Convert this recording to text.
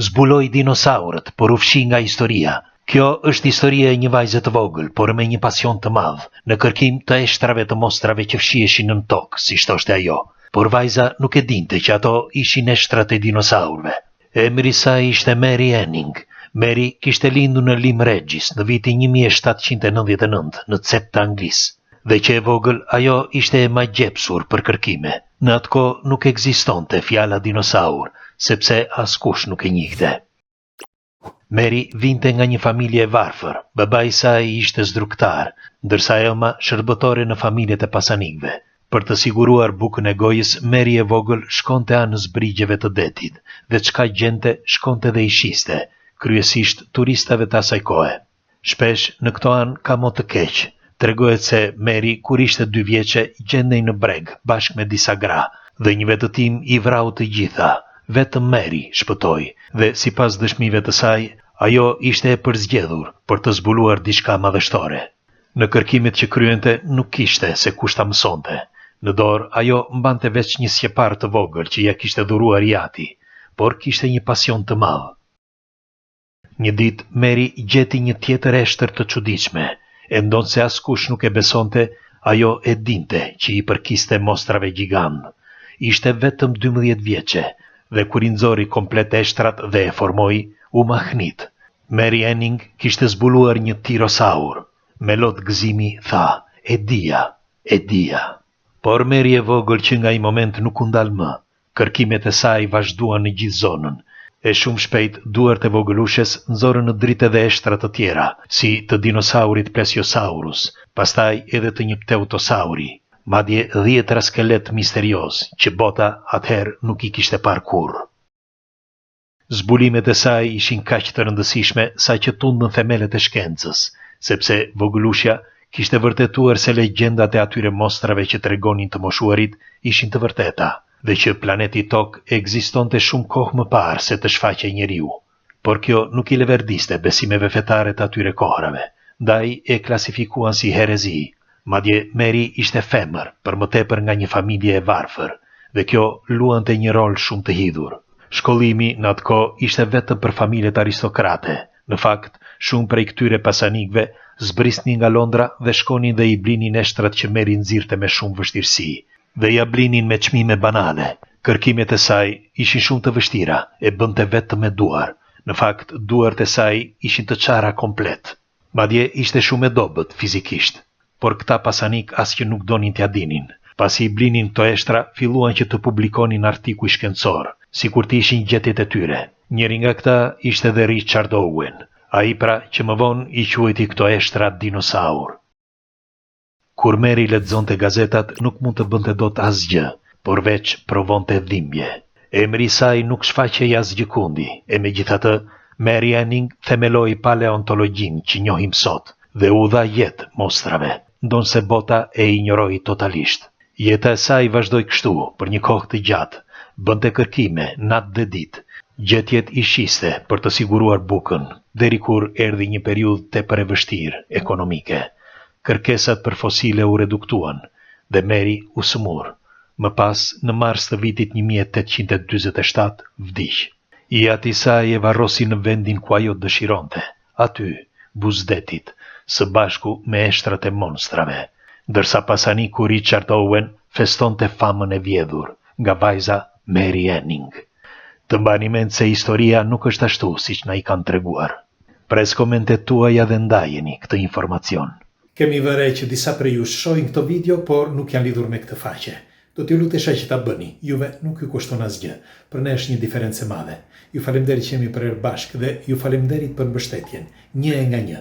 Zbuloi dinosaurët, por u fshi nga historia. Kjo është historia e një vajze të vogël, por me një pasion të madh, në kërkim të eshtrave të mostrave që fshiheshin nën tokë, si shtoshte ajo. Por vajza nuk e dinte që ato ishin eshtrat e dinosaurëve. Emri i saj ishte Mary Anning. Mary kishte lindur në Lyme Regis në vitin 1799 në cep të Anglisë. Dhe që e vogël, ajo ishte e magjepsur për kërkime. Në atë kohë nuk ekzistonte fjala dinosaur, sepse askush nuk e njihte. Mary vinte nga një familje e varfër, babai i saj ishte zdruktar, ndërsa Elma shërbëtore në familjet e pasanikëve. Për të siguruar bukën e gojës, Mary e vogël shkonte anës brigjeve të detit, dhe çka gjente shkonte dhe i shiste, kryesisht turistave të asaj kohe. Shpesh në këto anë ka mo të keq. Tregohet se Mary kur ishte 2 vjeçe gjendej në breg bashkë me disa gra, dhe një vetëtim i vrau të gjitha. Vetëm Mary shpëtoi, dhe sipas dëshmive të saj, ajo ishte e përzgjedhur për të zbuluar diçka madhështore. Në kërkimet që kryente nuk kishte se kush ta mësonte. Në dorë ajo mbante veç një sqepar të vogël që ja kishte dhuruar Jati, por kishte një pasion të madh. Një ditë Mary gjeti një tjetër eshtër të çuditshme, e ndonse askush nuk e besonte, ajo e dinte që i përkiste mostrave gjigant. Ishte vetëm 12 vjeçe, dhe kur i nxori komplet eshtrat dhe e formoi, u mahnit. Mary Anning kishte zbuluar një tirosaur. Me lot gëzimi tha, e dia. Por Mary e vogël që nga i moment nuk u ndal më. Kërkimet e saj vazhduan në gjithë zonën. E shumë shpejt, duart e vogëlushes nxorën në dritë edhe eshtra të tjera, si të dinosaurit Plesiosaurus, pastaj edhe të një pteutosauri, madje 10 skelet misterioz, që bota atëherë nuk i kishte parë kurrë. Zbulimet e saj ishin kaq të rëndësishme sa që tundën themelet e shkencës, sepse vogëlushja kishte vërtetuar se legjendat e atyre mostrave që tregonin të moshuarit ishin të vërteta, dhe që planeti Tokë ekzistonte shumë kohë më parë se të shfaqej njeriu. Por kjo nuk i leverdiste besimeve fetare të atyre kohrave, ndaj e klasifikuan si herezi. Madje Mary ishte femër, për më tepër nga një familje e varfër, dhe kjo luante një rol shumë të hidhur. Shkollimi në atë kohë ishte vetëm për familjet aristokrate. Në fakt, shumë prej këtyre pasanikëve zbrisnin nga Londra dhe shkonin dhe i blinin eshtrat që Mary nxirrte me shumë vështirësi, dhe ja blinin me çmime banale. Kërkimet e saj ishin shumë të vështira, e bënte vetëm me duar. Në fakt, duart e saj ishin të çara komplet. Madje ishte shumë e dobët fizikisht. Por këta pasanik as që nuk donin t'ja dinin. Pasi i blinin këto eshtra, filluan që të publikonin artikuj shkencor, sikur të ishin gjetjet e tyre. Njëri nga këta ishte dhe Richard Owen, ai pra që më vonë i quajti këto eshtra dinosaur. Kur Mary lexonte gazetat, nuk mund të bënte dot asgjë, por veç provonte dhimbje. Emri i saj nuk shfaqej asgjë kundi, e megjithatë, Mary Anning themeloi paleontologjin që njohim sot, dhe u dha jetë mostrave, ndonse bota e injoroi totalisht. Jeta e saj vazhdoi kështu për një kohë të gjatë, bënte kërkime natë dhe ditë, gjetjet i shiste për të siguruar bukën, deri kur erdhi një periudhë tepër e vështirë ekonomike. Kërkesat për fosile u reduktuan, dhe Mary u sëmur. Më pas, në mars të vitit 1847, vdiq. Jati i saj e varrosi në vendin ku ajo dëshironte, aty, buzdetit, së bashku me eshtrat e monstrave, ndërsa pasaniku Richard Owen festonte famën e vjedhur nga vajza Mary Anning. Të mbani mend se historia nuk është ashtu siç na i kanë treguar. Pres komentet tuaja dhe ndajeni këtë informacion. Kemi vërej që disa prej jush shohin këtë video, por nuk janë lidhur me këtë faqe. Do t'ju lutesha që ta bëni, juve nuk ju kushton asgjë, për ne është një diferencë e madhe. Ju faleminderit që jemi për bashkë dhe ju faleminderit për mbështetjen, një e nga një.